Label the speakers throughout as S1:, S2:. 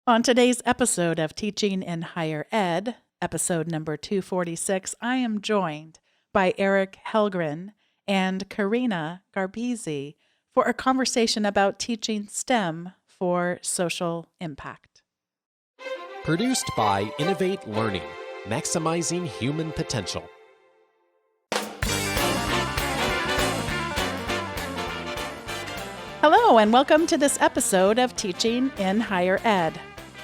S1: On today's episode of Teaching in Higher Ed, episode number 246, I am joined by Erik Helgren and Karina Garbesi for a conversation about teaching STEM for social impact.
S2: Produced by Innovate Learning, maximizing human potential.
S1: Hello, and welcome to this episode of Teaching in Higher Ed.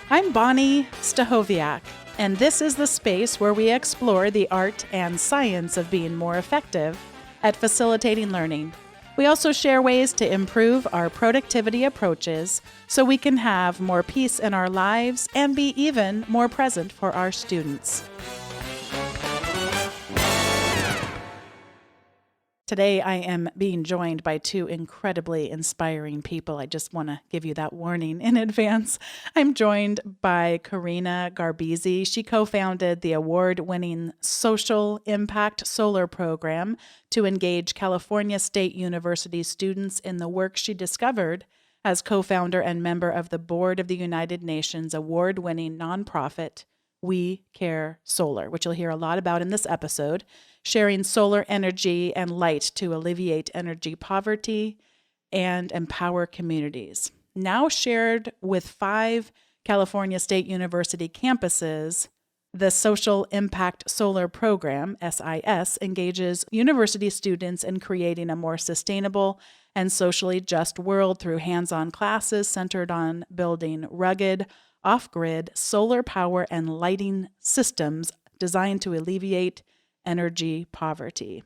S1: I'm Bonnie Stahoviak, and this is the space where we explore the art and science of being more effective at facilitating learning. We also share ways to improve our productivity approaches so we can have more peace in our lives and be even more present for our students. Today, I am being joined by two incredibly inspiring people. I just want to give you that warning in advance. I'm joined by Karina Garbesi. She co-founded the award-winning Social Impact Solar Program to engage California State University students in the work she discovered as co-founder and member of the board of the United Nations award-winning nonprofit We Care Solar, which you'll hear a lot about in this episode, sharing solar energy and light to alleviate energy poverty and empower communities. Now shared with 5 California State University campuses, the Social Impact Solar Program, SIS, engages university students in creating a more sustainable and socially just world through hands-on classes centered on building rugged, off-grid solar power and lighting systems designed to alleviate energy poverty.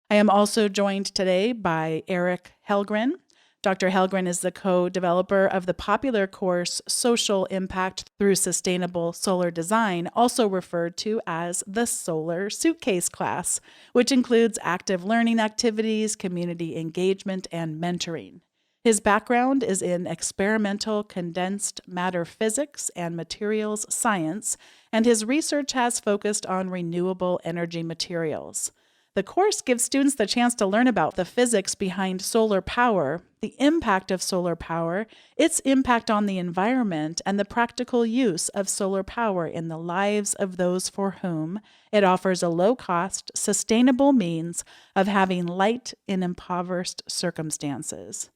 S1: I am also joined today by Erik Helgren. Dr. Helgren is the co-developer of the popular course Social Impact Through Sustainable Solar Design, also referred to as the Solar Suitcase class, which includes active learning activities, community engagement, and mentoring. His background is in experimental condensed matter physics and materials science, and his research has focused on renewable energy materials. The course gives students the chance to learn about the physics behind solar power, the impact of solar power, its impact on the environment, and the practical use of solar power in the lives of those for whom it offers a low-cost, sustainable means of having light in impoverished circumstances.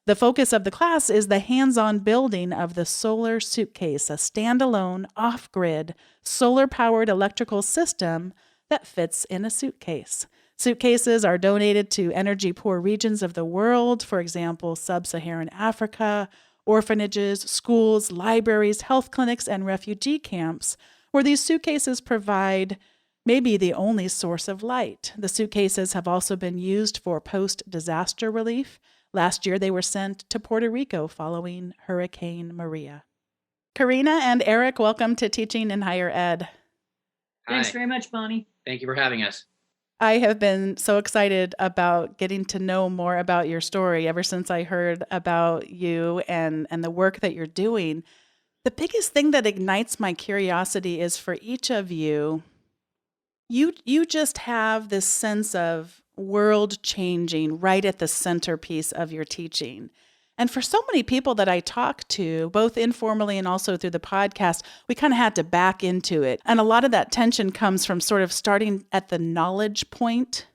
S1: The focus of the class is the hands-on building of the Solar Suitcase, a standalone, off-grid, solar-powered electrical system that fits in a suitcase. Suitcases are donated to energy-poor regions of the world, for example, sub-Saharan Africa, orphanages, schools, libraries, health clinics, and refugee camps, where these suitcases provide maybe the only source of light. The suitcases have also been used for post-disaster relief. Last year, they were sent to Puerto Rico following Hurricane Maria. Karina and Erik, welcome to Teaching in Higher Ed.
S3: Thanks very much, Bonnie.
S4: Thank you for having us.
S1: I have been so excited about getting to know more about your story ever since I heard about you and the work that you're doing. The biggest thing that ignites my curiosity is for each of you, you just have this sense of world changing right at the centerpiece of your teaching. And for so many people that I talk to, both informally and also through the podcast, we kind of had to back into it. And a lot of that tension comes from sort of starting at the knowledge point,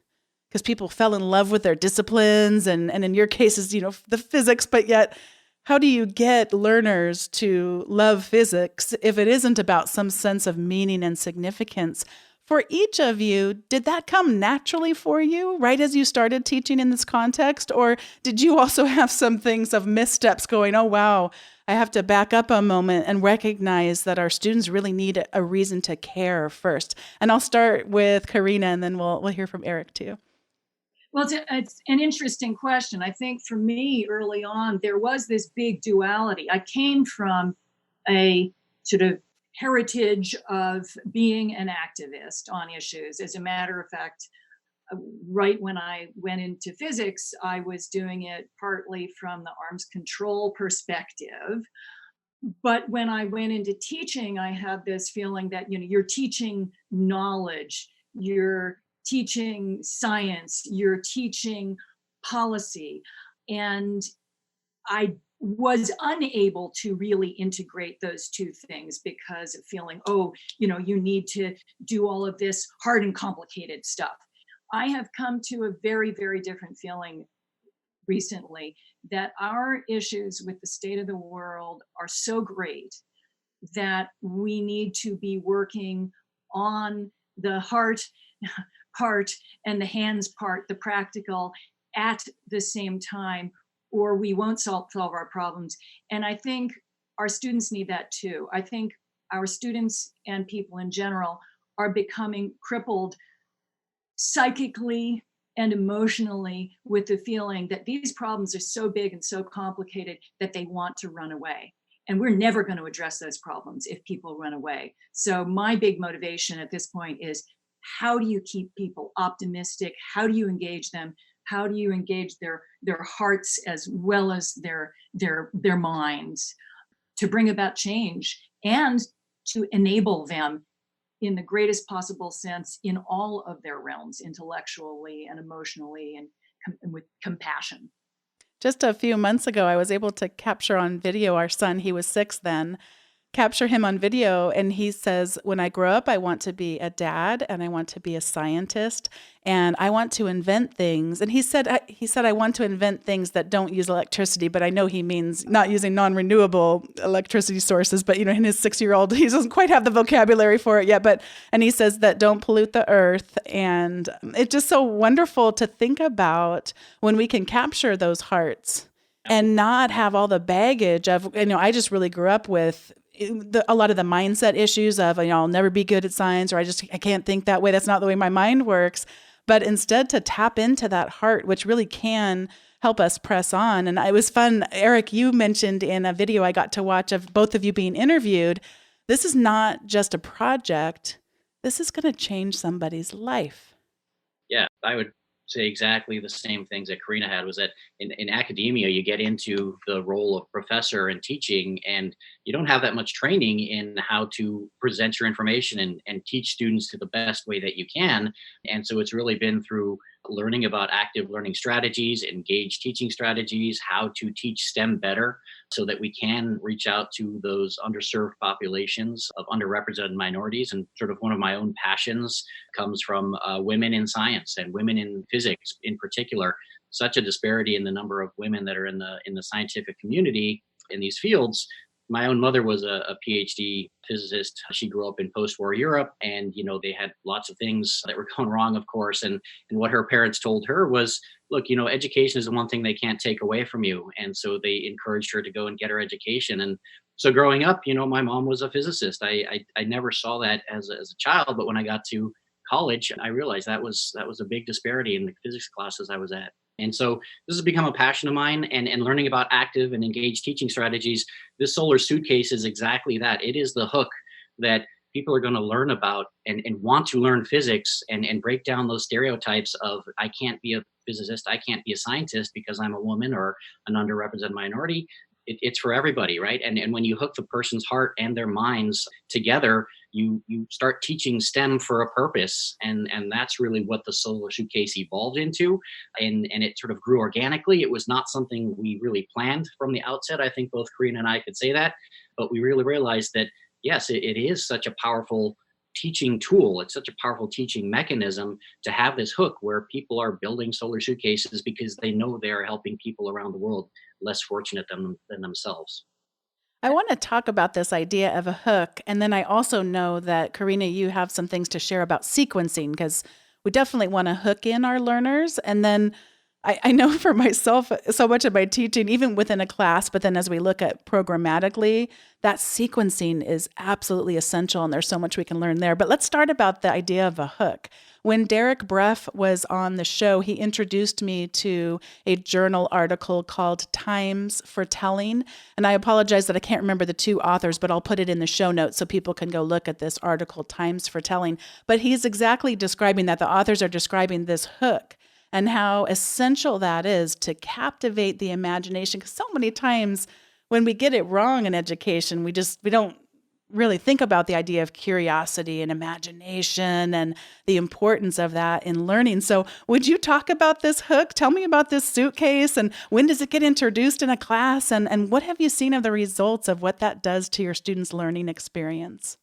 S1: because people fell in love with their disciplines and in your cases, the physics, but yet how do you get learners to love physics if it isn't about some sense of meaning and significance? For each of you, did that come naturally for you right as you started teaching in this context? Or did you also have some things of missteps going, oh, wow, I have to back up a moment and recognize that our students really need a reason to care first? And I'll start with Karina, and then we'll hear from Erik too.
S3: Well, it's an interesting question. I think for me early on, there was this big duality. I came from a sort of heritage of being an activist on issues. As a matter of fact, right when I went into physics, I was doing it partly from the arms control perspective. But when I went into teaching, I had this feeling that, you're teaching knowledge, you're teaching science, you're teaching policy. And I was unable to really integrate those two things because of feeling, oh, you need to do all of this hard and complicated stuff. I have come to a very, very different feeling recently that our issues with the state of the world are so great that we need to be working on the heart part and the hands part, the practical, at the same time, or we won't solve our problems. And I think our students need that too. I think our students and people in general are becoming crippled psychically and emotionally with the feeling that these problems are so big and so complicated that they want to run away. And we're never going to address those problems if people run away. So my big motivation at this point is, how do you keep people optimistic? How do you engage them? How do you engage their hearts as well as their minds to bring about change and to enable them in the greatest possible sense in all of their realms, intellectually and emotionally and with compassion.
S1: Just a few months ago, I was able to capture on video our son. He was 6 then. Capture him on video, and he says, when I grow up, I want to be a dad, and I want to be a scientist, and I want to invent things. And he said I want to invent things that don't use electricity, but I know he means not using non-renewable electricity sources. But in his 6-year-old, he doesn't quite have the vocabulary for it yet. And he says that don't pollute the earth, and it's just so wonderful to think about when we can capture those hearts and not have all the baggage of, I just really grew up with a lot of the mindset issues of, I'll never be good at science, or I can't think that way. That's not the way my mind works. But instead to tap into that heart, which really can help us press on. And it was fun. Erik, you mentioned in a video I got to watch of both of you being interviewed, this is not just a project. This is going to change somebody's life.
S4: Yeah, I would say exactly the same things that Karina had. Was that in academia, you get into the role of professor and teaching, and you don't have that much training in how to present your information and teach students to the best way that you can. And so it's really been through learning about active learning strategies, engaged teaching strategies, how to teach STEM better so that we can reach out to those underserved populations of underrepresented minorities. And sort of one of my own passions comes from women in science and women in physics in particular. Such a disparity in the number of women that are in the scientific community in these fields. My own mother was a PhD physicist. She grew up in post-war Europe, and they had lots of things that were going wrong, of course. And what her parents told her was, look, education is the one thing they can't take away from you. And so they encouraged her to go and get her education. And so growing up, my mom was a physicist. I never saw that as a child, but when I got to college, I realized that was a big disparity in the physics classes I was at. And so this has become a passion of mine, and learning about active and engaged teaching strategies. This solar suitcase is exactly that. It is the hook that people are going to learn about and want to learn physics and break down those stereotypes of, I can't be a physicist, I can't be a scientist because I'm a woman or an underrepresented minority. It's for everybody, right? And when you hook the person's heart and their minds together, you start teaching STEM for a purpose. And that's really what the solar suitcase evolved into. And it sort of grew organically. It was not something we really planned from the outset. I think both Karina and I could say that, but we really realized that, yes, it is such a powerful teaching tool. It's such a powerful teaching mechanism to have this hook where people are building solar suitcases because they know they're helping people around the world less fortunate than themselves.
S1: I want to talk about this idea of a hook. And then I also know that, Karina, you have some things to share about sequencing, because we definitely want to hook in our learners. And then I know for myself, so much of my teaching, even within a class, but then as we look at programmatically, that sequencing is absolutely essential, and there's so much we can learn there. But let's start about the idea of a hook. When Derek Breff was on the show, he introduced me to a journal article called Times for Telling. And I apologize that I can't remember the two authors, but I'll put it in the show notes so people can go look at this article, Times for Telling. But he's exactly describing that. The authors are describing this hook and how essential that is to captivate the imagination. Because so many times when we get it wrong in education, we don't really think about the idea of curiosity and imagination and the importance of that in learning. So would you talk about this hook? Tell me about this suitcase, and when does it get introduced in a class, and what have you seen of the results of what that does to your students' learning experience?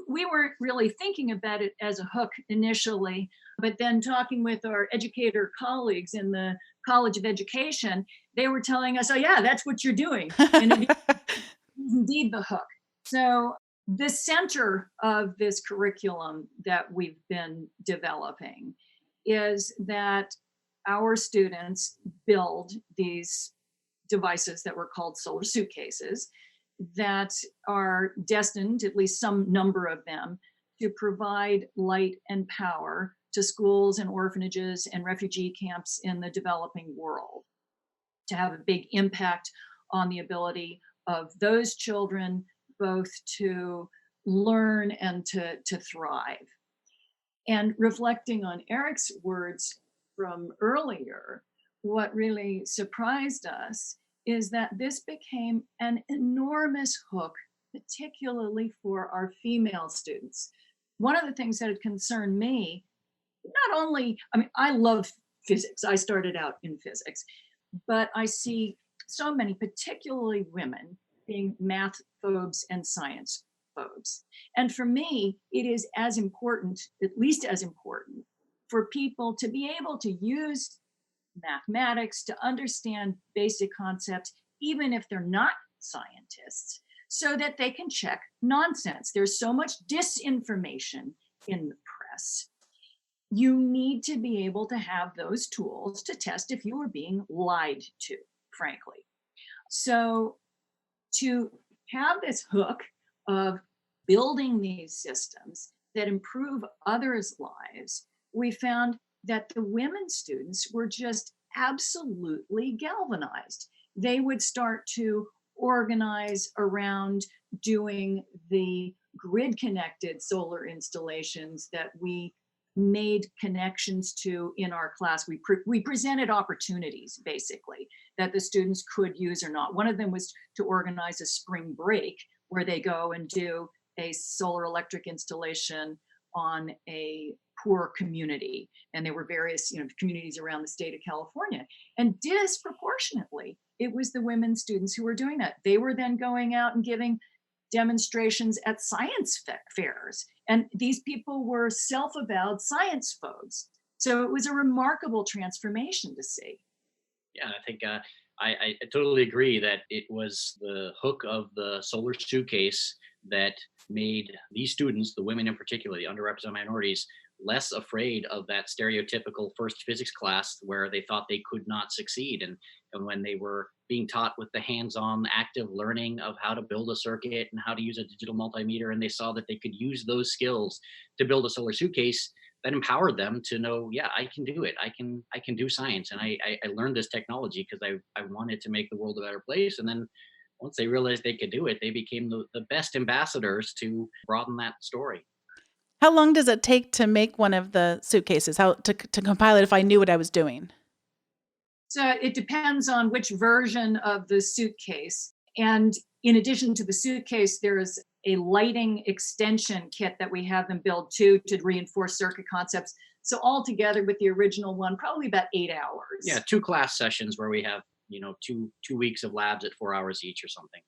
S3: We weren't really thinking about it as a hook initially, but then talking with our educator colleagues in the College of Education, they were telling us, oh yeah, that's what you're doing. And it is indeed the hook. So the center of this curriculum that we've been developing is that our students build these devices that were called solar suitcases that are destined, at least some number of them, to provide light and power to schools and orphanages and refugee camps in the developing world, to have a big impact on the ability of those children both to learn and to thrive. And reflecting on Erik's words from earlier, what really surprised us is that this became an enormous hook, particularly for our female students. One of the things that had concerned me, not only, I mean, I love physics. I started out in physics, but I see so many, particularly women, being math phobes and science phobes. And for me, it is as important, at least as important, for people to be able to use mathematics, to understand basic concepts, even if they're not scientists, so that they can check nonsense. There's so much disinformation in the press. You need to be able to have those tools to test if you are being lied to, frankly. So to have this hook of building these systems that improve others' lives, we found that the women students were just absolutely galvanized. They would start to organize around doing the grid connected solar installations that we made connections to in our class. We presented opportunities basically that the students could use or not. One of them was to organize a spring break where they go and do a solar electric installation on a poor community. And there were various, communities around the state of California. And disproportionately, it was the women students who were doing that. They were then going out and giving demonstrations at science fairs. And these people were self-avowed science phobes. So it was a remarkable transformation to see.
S4: Yeah, I think I totally agree that it was the hook of the solar suitcase that made these students, the women in particular, the underrepresented minorities, less afraid of that stereotypical first physics class where they thought they could not succeed. And when they were being taught with the hands-on active learning of how to build a circuit and how to use a digital multimeter, and they saw that they could use those skills to build a solar suitcase, that empowered them to know, yeah, I can do it. I can do science. And I learned this technology because I wanted to make the world a better place. And then once they realized they could do it, they became the best ambassadors to broaden that story.
S1: How long does it take to make one of the suitcases? How to compile it if I knew what I was doing?
S3: So it depends on which version of the suitcase. And in addition to the suitcase, there is a lighting extension kit that we have them build to reinforce circuit concepts. So altogether with the original one, probably about 8 hours.
S4: Yeah, 2 class sessions where we have, 2 weeks of labs at 4 hours each or something.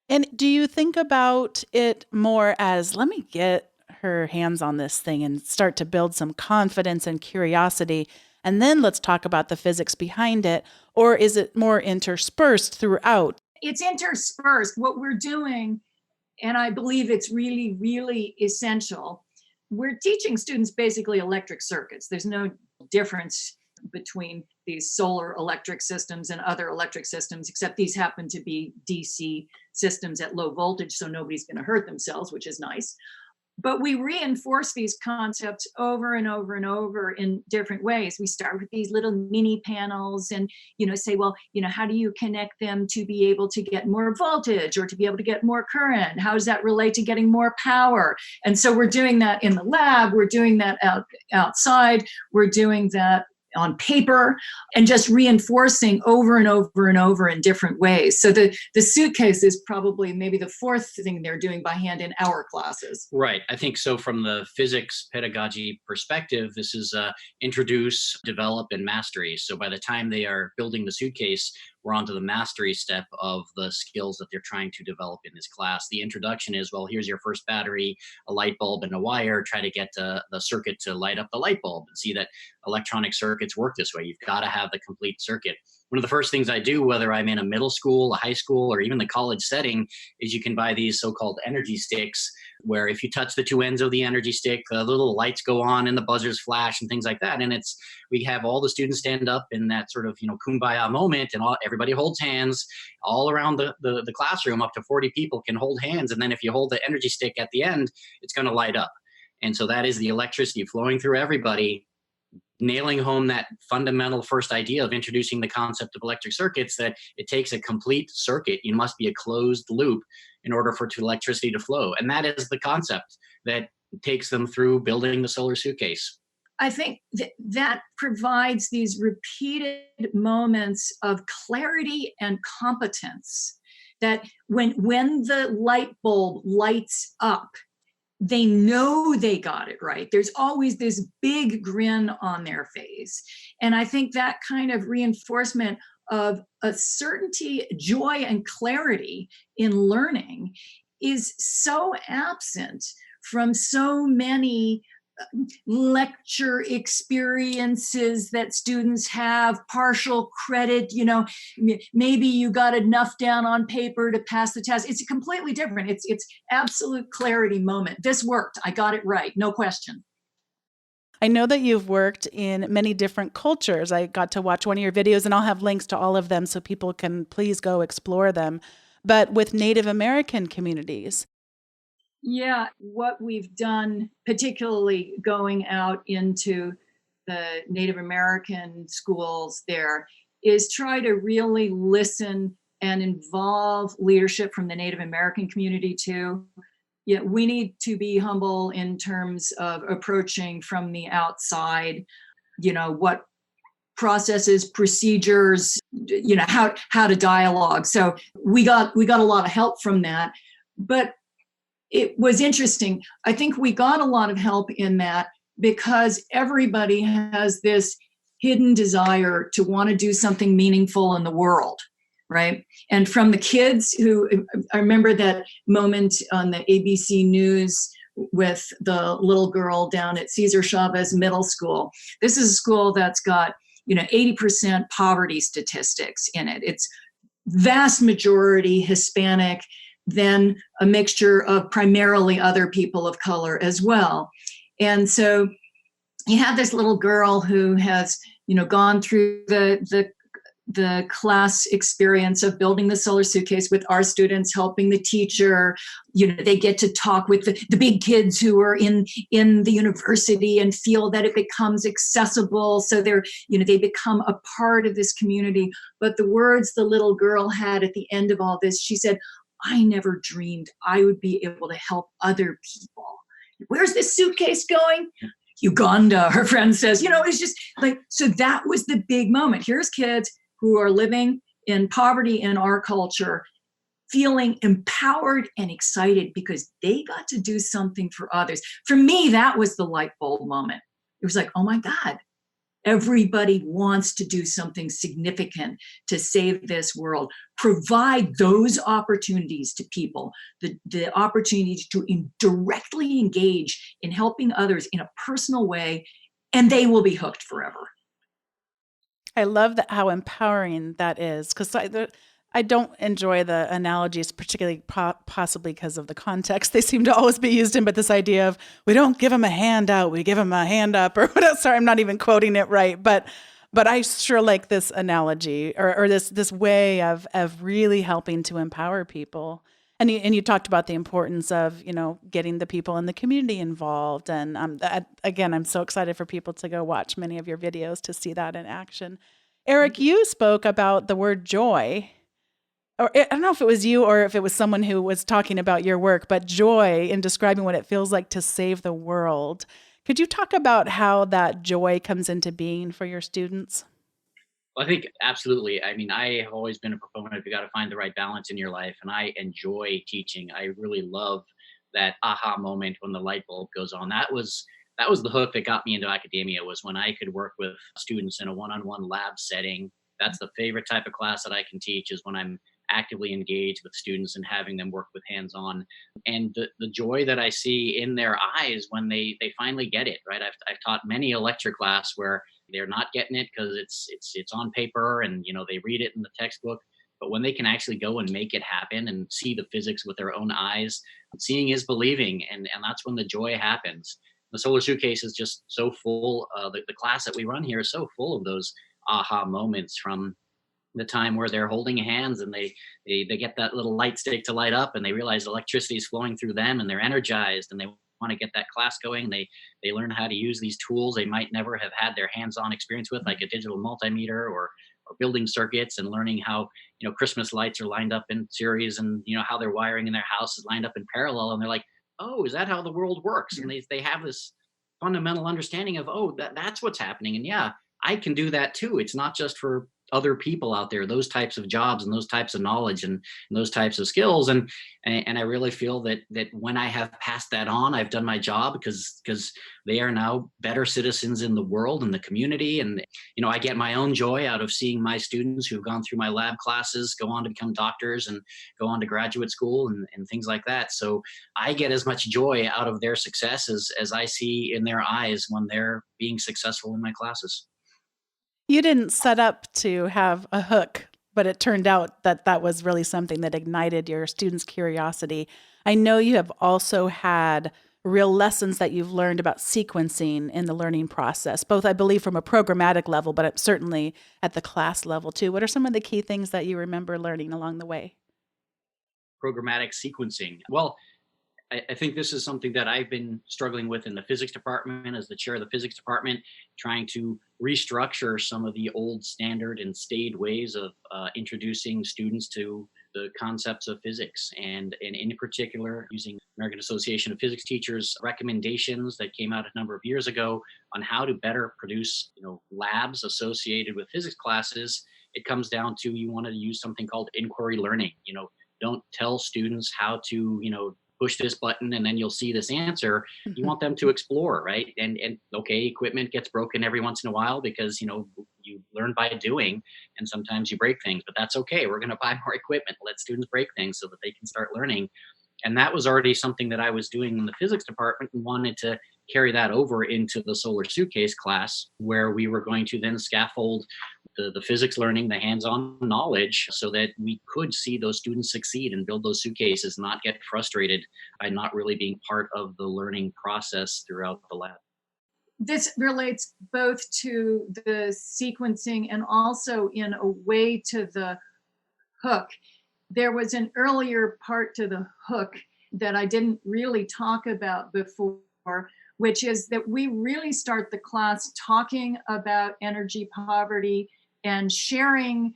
S1: And do you think about it more as, let me get her hands on this thing and start to build some confidence and curiosity, and then let's talk about the physics behind it? Or is it more interspersed throughout?
S3: It's interspersed. What we're doing, and I believe it's really, really essential, we're teaching students basically electric circuits. There's no difference between these solar electric systems and other electric systems, except these happen to be DC systems at low voltage, so nobody's going to hurt themselves, which is nice. But we reinforce these concepts over and over and over in different ways. We start with these little mini panels and, say, well, how do you connect them to be able to get more voltage or to be able to get more current? How does that relate to getting more power? And so we're doing that in the lab. We're doing that outside. We're doing that on paper, and just reinforcing over and over and over in different ways. So the suitcase is probably maybe the fourth thing they're doing by hand in our classes.
S4: Right. I think so. From the physics pedagogy perspective, this is introduce, develop, and mastery. So by the time they are building the suitcase, we're on to the mastery step of the skills that they're trying to develop in this class. The introduction is, well, here's your first battery, a light bulb, and a wire. Try to get the circuit to light up the light bulb and see that electronic circuits work this way. You've got to have the complete circuit. One of the first things I do, whether I'm in a middle school, a high school, or even the college setting, is you can buy these so-called energy sticks, where if you touch the two ends of the energy stick, the little lights go on and the buzzers flash and things like that. And we have all the students stand up in that sort of, kumbaya moment, and everybody holds hands all around the classroom. Up to 40 people can hold hands. And then if you hold the energy stick at the end, it's going to light up. And so that is the electricity flowing through everybody, nailing home that fundamental first idea of introducing the concept of electric circuits, that it takes a complete circuit. You must be a closed loop in order for electricity to flow. And that is the concept that takes them through building the solar suitcase.
S3: I think that provides these repeated moments of clarity and competence, that when the light bulb lights up, they know they got it right. There's always this big grin on their face. And I think that kind of reinforcement of a certainty, joy, and clarity in learning is so absent from so many lecture experiences that students have, partial credit, maybe you got enough down on paper to pass the test. It's completely different. It's absolute clarity moment. This worked. I got it right. No question.
S1: I know that you've worked in many different cultures. I got to watch one of your videos, and I'll have links to all of them so people can please go explore them. But with Native American communities.
S3: Yeah, what we've done, particularly going out into the Native American schools there, is try to really listen and involve leadership from the Native American community too. Yeah, we need to be humble in terms of approaching from the outside, what processes, procedures, how to dialogue. So we got a lot of help from that. But it was interesting. I think we got a lot of help in that because everybody has this hidden desire to want to do something meaningful in the world, right? And from the kids I remember that moment on the ABC News with the little girl down at Cesar Chavez Middle School. This is a school that's got, 80% poverty statistics in it. It's vast majority Hispanic, then a mixture of primarily other people of color as well. And so you have this little girl who has, gone through the class experience of building the solar suitcase with our students, helping the teacher. They get to talk with the big kids who are in the university and feel that it becomes accessible. So they become a part of this community. But the words the little girl had at the end of all this, she said, I never dreamed I would be able to help other people. Where's this suitcase going? Uganda, her friend says. It's just like, so that was the big moment. Here's kids who are living in poverty in our culture, feeling empowered and excited because they got to do something for others. For me, that was the light bulb moment. It was like, oh my God, everybody wants to do something significant to save this world. Provide those opportunities to people, the opportunity to directly engage in helping others in a personal way, and they will be hooked forever.
S1: I love how empowering that is, because I don't enjoy the analogies, particularly possibly because of the context they seem to always be used in, but this idea of we don't give them a handout, we give them a hand up, or whatever. Sorry, I'm not even quoting it right, but I sure like this analogy or this way of really helping to empower people. And you talked about the importance of, getting the people in the community involved. And again, I'm so excited for people to go watch many of your videos to see that in action. Erik, you spoke about the word joy. Or I don't know if it was you or if it was someone who was talking about your work, but joy in describing what it feels like to save the world. Could you talk about how that joy comes into being for your students?
S4: Well, I think absolutely. I mean, I have always been a proponent. You got to find the right balance in your life, and I enjoy teaching. I really love that aha moment when the light bulb goes on. That was the hook that got me into academia, was when I could work with students in a one-on-one lab setting. That's the favorite type of class that I can teach, is when I'm actively engaged with students and having them work with hands-on, and the joy that I see in their eyes when they finally get it right. I've taught many a lecture class where they're not getting it because it's on paper, and they read it in the textbook, but when they can actually go and make it happen and see the physics with their own eyes, seeing is believing, and that's when the joy happens. The Solar Suitcase is just so full. The class that we run here is so full of those aha moments, from the time where they're holding hands and they get that little light stick to light up, and they realize electricity is flowing through them, and they're energized, and they want to get that class going. They learn how to use these tools they might never have had their hands-on experience with, like a digital multimeter, or building circuits, and learning how Christmas lights are lined up in series, and how their wiring in their house is lined up in parallel, and they're like, oh, is that how the world works? And they have this fundamental understanding of, oh, that's what's happening. And yeah, I can do that too. It's not just for other people out there, those types of jobs and those types of knowledge, and those types of skills. And I really feel that when I have passed that on, I've done my job, because they are now better citizens in the world and the community. And I get my own joy out of seeing my students who've gone through my lab classes go on to become doctors and go on to graduate school, and things like that. So I get as much joy out of their success as I see in their eyes when they're being successful in my classes.
S1: You didn't set up to have a hook, but it turned out that that was really something that ignited your students' curiosity. I know you have also had real lessons that you've learned about sequencing in the learning process, both, I believe, from a programmatic level, but certainly at the class level too. What are some of the key things that you remember learning along the way?
S4: Programmatic sequencing. Well, I think this is something that I've been struggling with in the physics department, as the chair of the physics department, trying to restructure some of the old standard and staid ways of introducing students to the concepts of physics, and in particular using American Association of Physics Teachers recommendations that came out a number of years ago on how to better produce labs associated with physics classes. It comes down to, you want to use something called inquiry learning. Don't tell students how to push this button and then you'll see this answer. You want them to explore, right? And okay, equipment gets broken every once in a while, because you learn by doing, and sometimes you break things, but that's okay. We're going to buy more equipment, let students break things so that they can start learning. And that was already something that I was doing in the physics department, and wanted to carry that over into the Solar Suitcase class, where we were going to then scaffold the physics learning, the hands-on knowledge, so that we could see those students succeed and build those suitcases, not get frustrated by not really being part of the learning process throughout the lab.
S3: This relates both to the sequencing and also in a way to the hook. There was an earlier part to the hook that I didn't really talk about before, which is that we really start the class talking about energy poverty and sharing,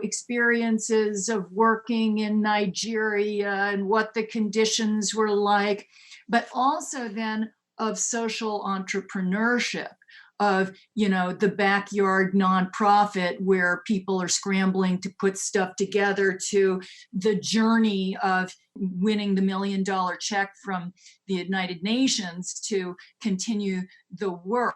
S3: experiences of working in Nigeria and what the conditions were like, but also then of social entrepreneurship, of the backyard nonprofit where people are scrambling to put stuff together, to the journey of winning the $1 million check from the United Nations to continue the work,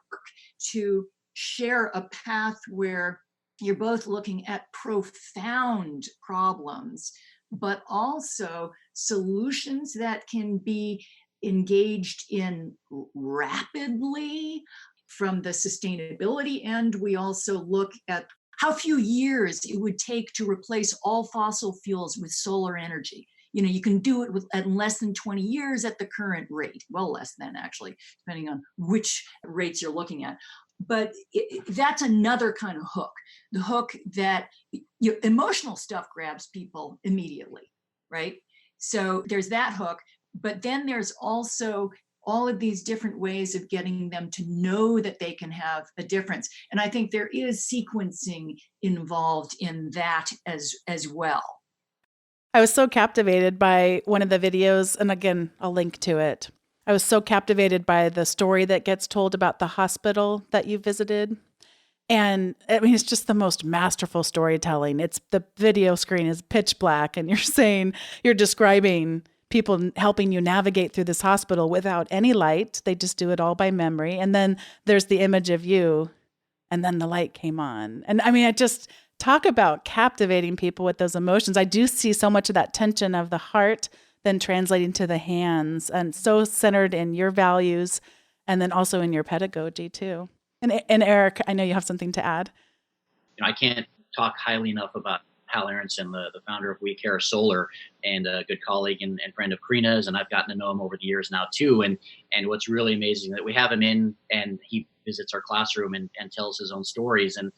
S3: to share a path where you're both looking at profound problems, but also solutions that can be engaged in rapidly. From the sustainability end, we also look at how few years it would take to replace all fossil fuels with solar energy. You can do it at less than 20 years at the current rate, well less than, actually, depending on which rates you're looking at. But that's another kind of hook, the hook that emotional stuff grabs people immediately, right? So there's that hook, but then there's also all of these different ways of getting them to know that they can have a difference. And I think there is sequencing involved in that as well.
S1: I was so captivated by one of the videos, and again, I'll link to it, I was so captivated by the story that gets told about the hospital that you visited. And I mean, it's just the most masterful storytelling. It's the video screen is pitch black, and you're describing people helping you navigate through this hospital without any light. They just do it all by memory. And then there's the image of you, and then the light came on. And I mean, I just talk about captivating people with those emotions. I do see so much of that tension of the heart then translating to the hands, and so centered in your values and then also in your pedagogy too. And Erik, I know you have something to add.
S4: I can't talk highly enough about Hal Aronson, the founder of We Care Solar, and a good colleague and friend of Karina's, and I've gotten to know him over the years now too. And what's really amazing that we have him in, and he visits our classroom and tells his own stories. And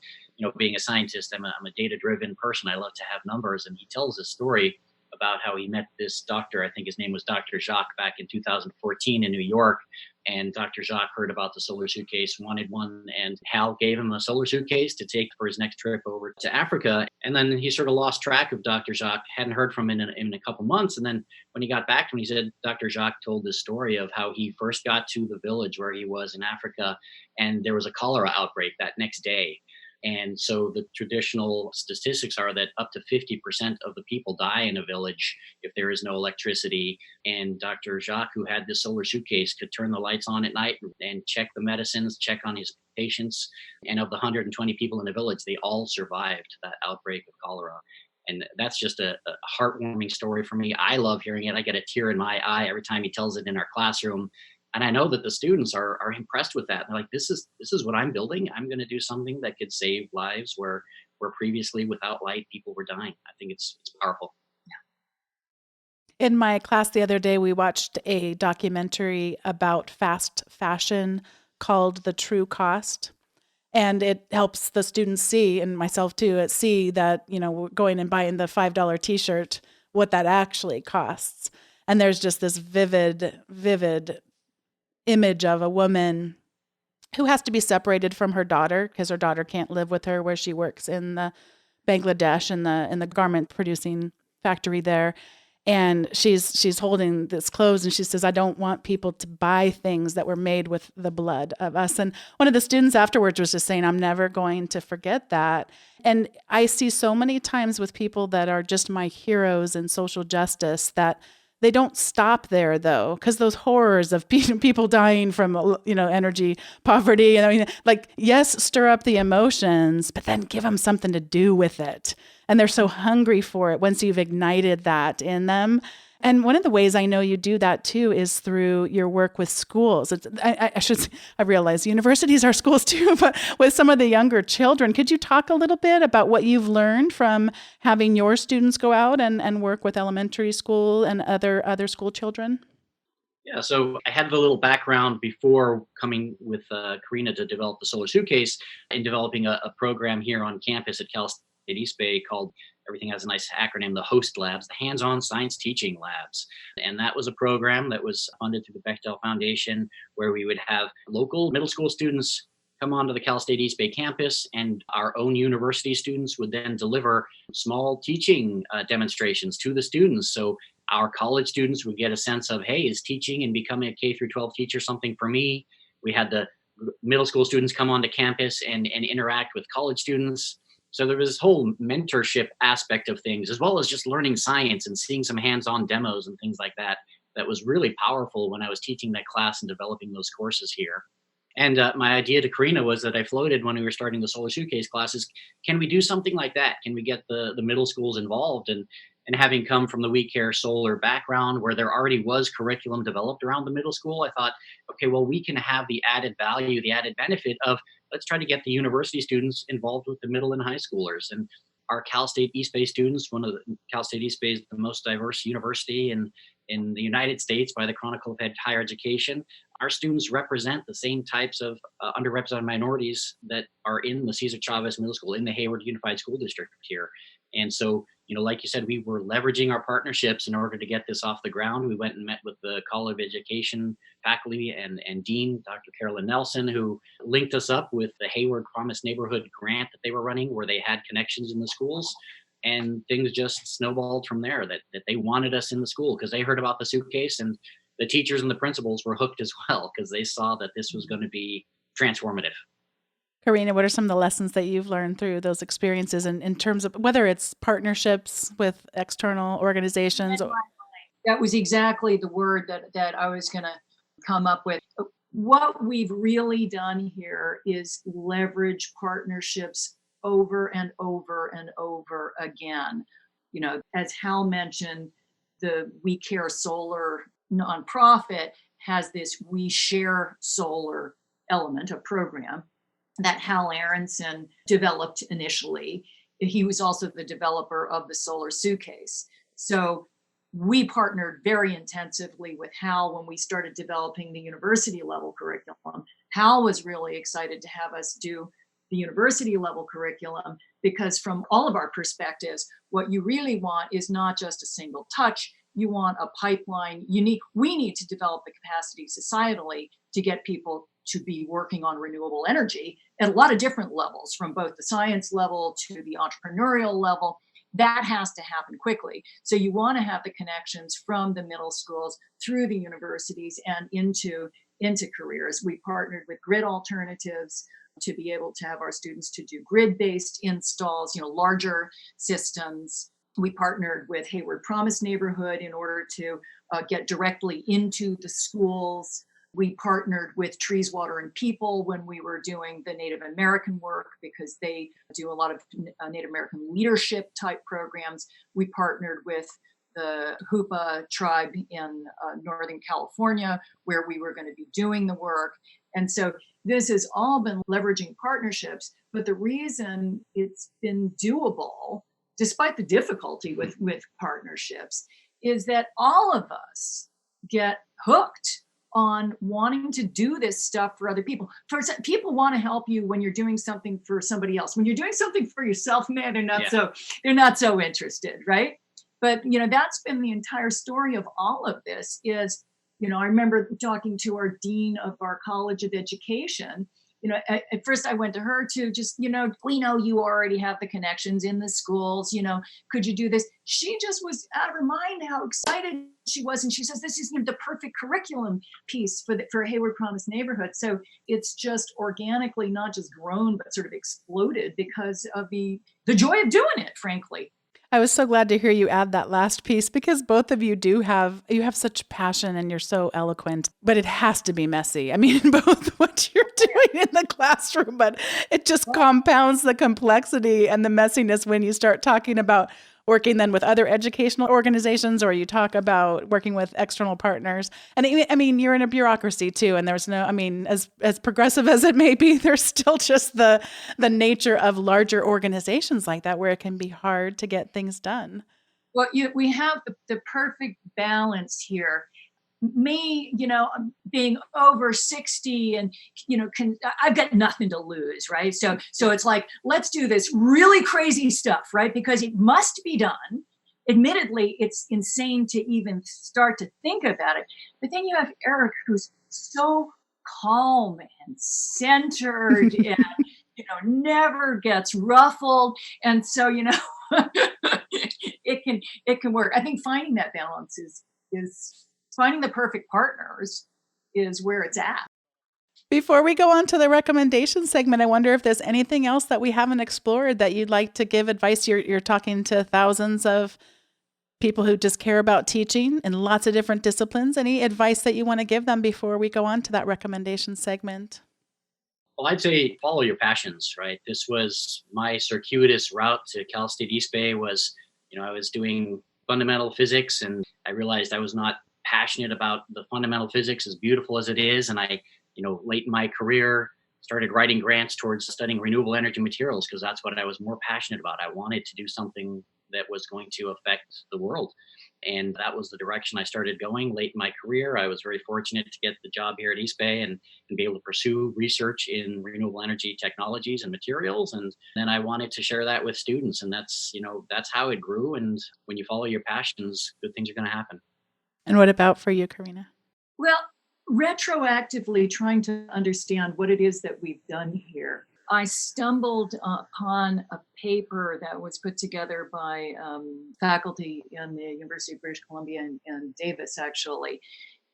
S4: being a scientist, I'm a data-driven person. I love to have numbers, and he tells this story about how he met this doctor. I think his name was Dr. Jacques back in 2014 in New York. And Dr. Jacques heard about the solar suitcase, wanted one, and Hal gave him a solar suitcase to take for his next trip over to Africa. And then he sort of lost track of Dr. Jacques, hadn't heard from him in a couple months. And then when he got back to him, he said Dr. Jacques told this story of how he first got to the village where he was in Africa, and there was a cholera outbreak that next day. And so the traditional statistics are that up to 50% of the people die in a village if there is no electricity. And Dr. Jacques, who had this solar suitcase, could turn the lights on at night and check the medicines, check on his patients. And of the 120 people in the village, they all survived that outbreak of cholera. And that's just a heartwarming story for me. I love hearing it. I get a tear in my eye every time he tells it in our classroom. And I know that the students are impressed with that. They're like, this is what I'm building. I'm going to do something that could save lives where previously without light people were dying. I think it's powerful.
S1: In my class the other day, we watched a documentary about fast fashion called The True Cost. And it helps the students see, and myself too, see that, we're going and buying the $5 t-shirt, what that actually costs. And there's just this vivid image of a woman who has to be separated from her daughter because her daughter can't live with her where she works in the Bangladesh in the garment producing factory there. And she's holding this clothes, and she says, I don't want people to buy things that were made with the blood of us. And one of the students afterwards was just saying, I'm never going to forget that. And I see so many times with people that are just my heroes in social justice that they don't stop there, though, because those horrors of people dying from, energy poverty. And I mean, yes, stir up the emotions, but then give them something to do with it. And they're so hungry for it once you've ignited that in them. And one of the ways I know you do that, too, is through your work with schools. I realize universities are schools, too, but with some of the younger children. Could you talk a little bit about what you've learned from having your students go out and work with elementary school and other school children?
S4: Yeah, so I had the little background before coming with Karina to develop the Solar Suitcase in developing a program here on campus at Cal State East Bay called, everything has a nice acronym, the HOST Labs, the Hands-On Science Teaching Labs. And that was a program that was funded through the Bechtel Foundation, where we would have local middle school students come onto the Cal State East Bay campus, and our own university students would then deliver small teaching demonstrations to the students. So our college students would get a sense of, hey, is teaching and becoming a K through 12 teacher something for me? We had the middle school students come onto campus and interact with college students. So there was this whole mentorship aspect of things, as well as just learning science and seeing some hands-on demos and things like that. That was really powerful when I was teaching that class and developing those courses here. And my idea to Karina was that I floated when we were starting the Solar Suitcase classes, can we do something like that? Can we get the middle schools involved? And having come from the We Care Solar background, where there already was curriculum developed around the middle school, I thought, okay, well, we can have the added value, the added benefit of, let's try to get the university students involved with the middle and high schoolers. And our Cal State East Bay students, Cal State East Bay is the most diverse university in the United States by the Chronicle of Higher Education. Our students represent the same types of underrepresented minorities that are in the Cesar Chavez Middle School, in the Hayward Unified School District here. And so, like you said, we were leveraging our partnerships in order to get this off the ground. We went and met with the College of Education faculty and Dean, Dr. Carolyn Nelson, who linked us up with the Hayward Promise Neighborhood grant that they were running, where they had connections in the schools. And things just snowballed from there, that they wanted us in the school because they heard about the suitcase, and the teachers and the principals were hooked as well because they saw that this was going to be transformative.
S1: Karina, what are some of the lessons that you've learned through those experiences in terms of whether it's partnerships with external organizations or
S3: That was exactly the word that I was going to come up with. What we've really done here is leverage partnerships over and over and over again. As Hal mentioned, the We Care Solar nonprofit has this We Share Solar element, a program that Hal Aronson developed initially. He was also the developer of the solar suitcase. So we partnered very intensively with Hal when we started developing the university level curriculum. Hal was really excited to have us do the university level curriculum because from all of our perspectives, what you really want is not just a single touch. You want a pipeline. We need to develop the capacity societally to get people to be working on renewable energy at a lot of different levels, from both the science level to the entrepreneurial level. That has to happen quickly. So you want to have the connections from the middle schools through the universities and into careers. We partnered with Grid Alternatives to be able to have our students to do grid-based installs, larger systems. We partnered with Hayward Promise Neighborhood in order to get directly into the schools. We partnered with Trees, Water, and People when we were doing the Native American work because they do a lot of Native American leadership type programs. We partnered with the Hoopa tribe in Northern California where we were going to be doing the work. And so this has all been leveraging partnerships, but the reason it's been doable, despite the difficulty with partnerships, is that all of us get hooked on wanting to do this stuff for other people. People want to help you when you're doing something for somebody else. When you're doing something for yourself, man, they're not so interested, right? But that's been the entire story of all of this. Is I remember talking to our dean of our College of Education. At first I went to her to just, we know you already have the connections in the schools, could you do this? She just was out of her mind how excited she was. And she says, this is the perfect curriculum piece for Hayward Promise Neighborhood. So it's just organically not just grown, but sort of exploded because of the joy of doing it, frankly.
S1: I was so glad to hear you add that last piece because both of you have such passion and you're so eloquent, but it has to be messy. I mean, both what you're doing in the classroom, but it just compounds the complexity and the messiness when you start talking about working then with other educational organizations or you talk about working with external partners. And I mean, you're in a bureaucracy too. And there's as progressive as it may be, there's still just the nature of larger organizations like that where it can be hard to get things done.
S3: Well, we have the perfect balance here. Me, being over 60 and, I've got nothing to lose, right? So it's like, let's do this really crazy stuff, right? Because it must be done. Admittedly, it's insane to even start to think about it. But then you have Erik, who's so calm and centered and, never gets ruffled. And so, it can work. I think finding that balance is finding the perfect partners is where it's at.
S1: Before we go on to the recommendation segment, I wonder if there's anything else that we haven't explored that you'd like to give advice. You're talking to thousands of people who just care about teaching in lots of different disciplines. Any advice that you want to give them before we go on to that recommendation segment?
S4: Well, I'd say follow your passions, right? This was my circuitous route to Cal State East Bay was, I was doing fundamental physics and I realized I was not passionate about the fundamental physics, as beautiful as it is. And I, late in my career, started writing grants towards studying renewable energy materials because that's what I was more passionate about. I wanted to do something that was going to affect the world. And that was the direction I started going late in my career. I was very fortunate to get the job here at East Bay and be able to pursue research in renewable energy technologies and materials. And then I wanted to share that with students. And that's how it grew. And when you follow your passions, good things are going to happen.
S1: And what about for you, Karina?
S3: Well, retroactively trying to understand what it is that we've done here. I stumbled upon a paper that was put together by faculty in the University of British Columbia and Davis, actually.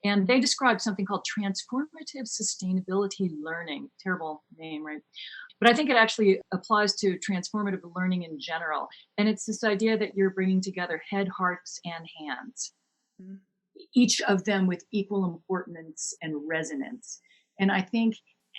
S3: And they describe something called transformative sustainability learning. Terrible name, right? But I think it actually applies to transformative learning in general. And it's this idea that you're bringing together head, hearts, and hands,
S1: Mm.
S3: each of them with equal importance and resonance. And I think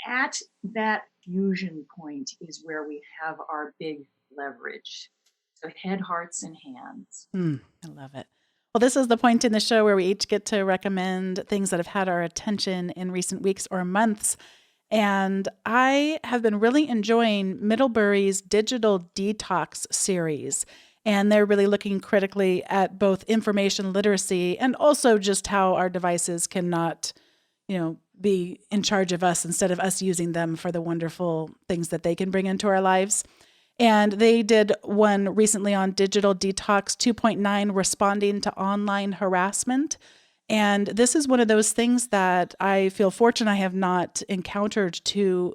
S3: at that fusion point is where we have our big leverage. So head, hearts, and hands.
S1: I love it. Well, this is the point in the show where we each get to recommend things that have had our attention in recent weeks or months. And I have been really enjoying Middlebury's Digital Detox series. And they're really looking critically at both information literacy and also just how our devices cannot, be in charge of us instead of us using them for the wonderful things that they can bring into our lives. And they did one recently on Digital Detox 2.9, responding to online harassment. And this is one of those things that I feel fortunate I have not encountered too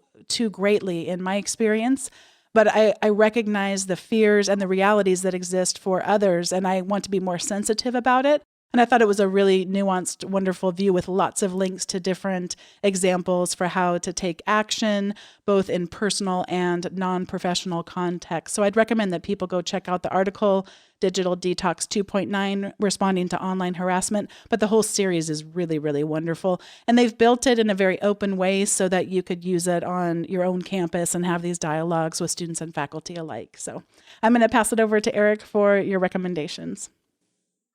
S1: greatly in my experience. But I recognize the fears and the realities that exist for others, and I want to be more sensitive about it. And I thought it was a really nuanced, wonderful view with lots of links to different examples for how to take action, both in personal and non-professional context. So I'd recommend that people go check out the article, Digital Detox 2.9, Responding to Online Harassment. But the whole series is really, really wonderful. And they've built it in a very open way so that you could use it on your own campus and have these dialogues with students and faculty alike. So I'm going to pass it over to Erik for your recommendations.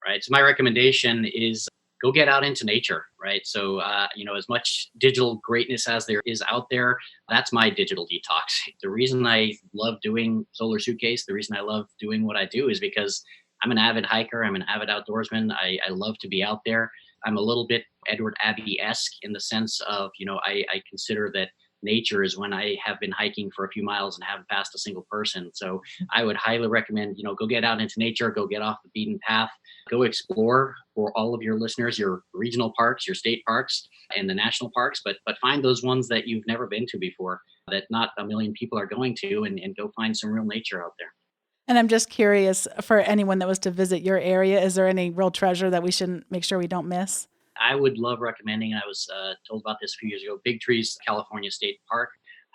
S4: Right. So my recommendation is go get out into nature, right? So, as much digital greatness as there is out there, that's my digital detox. The reason I love doing Solar Suitcase, the reason I love doing what I do is because I'm an avid hiker. I'm an avid outdoorsman. I love to be out there. I'm a little bit Edward Abbey-esque in the sense of, I consider that nature is when I have been hiking for a few miles and haven't passed a single person. So I would highly recommend, go get out into nature, go get off the beaten path, go explore for all of your listeners, your regional parks, your state parks, and the national parks, but find those ones that you've never been to before, that not a million people are going to, and go find some real nature out there.
S1: And I'm just curious, for anyone that was to visit your area, is there any real treasure that we should make sure we don't miss?
S4: I would love recommending, I was told about this a few years ago, Big Trees, California State Park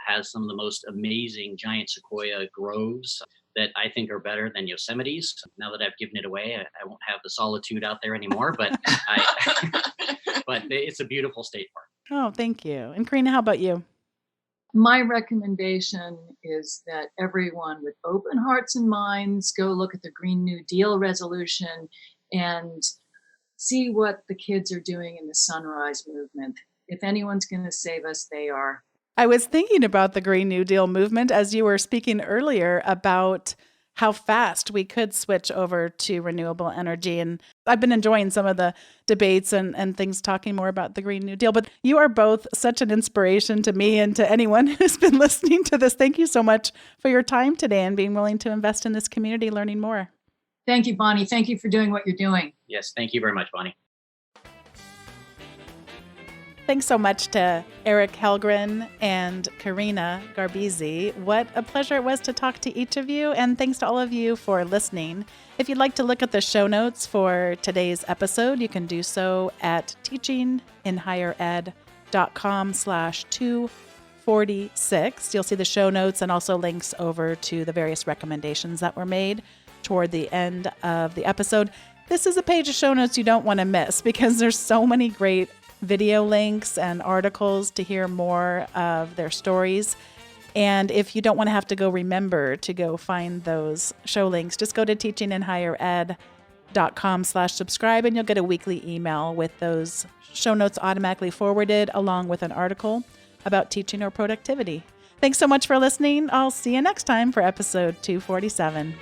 S4: has some of the most amazing giant sequoia groves that I think are better than Yosemite's. Now that I've given it away, I won't have the solitude out there anymore, but but it's a beautiful state park.
S1: Oh, thank you. And Karina, how about you?
S3: My recommendation is that everyone with open hearts and minds go look at the Green New Deal resolution and see what the kids are doing in the Sunrise Movement. If anyone's going to save us, they are.
S1: I was thinking about the Green New Deal movement as you were speaking earlier about how fast we could switch over to renewable energy. And I've been enjoying some of the debates and things talking more about the Green New Deal. But you are both such an inspiration to me and to anyone who's been listening to this. Thank you so much for your time today and being willing to invest in this community, learning more.
S3: Thank you, Bonnie. Thank you for doing what you're doing.
S4: Yes, thank you very much, Bonnie.
S1: Thanks so much to Erik Helgren and Karina Garbesi. What a pleasure it was to talk to each of you, and thanks to all of you for listening. If you'd like to look at the show notes for today's episode, you can do so at teachinginhighered.com/246. You'll see the show notes and also links over to the various recommendations that were made toward the end of the episode. This is a page of show notes you don't want to miss because there's so many great video links and articles to hear more of their stories. And if you don't want to have to go remember to go find those show links, just go to teachinginhighered.com/subscribe and you'll get a weekly email with those show notes automatically forwarded along with an article about teaching or productivity. Thanks so much for listening. I'll see you next time for episode 247.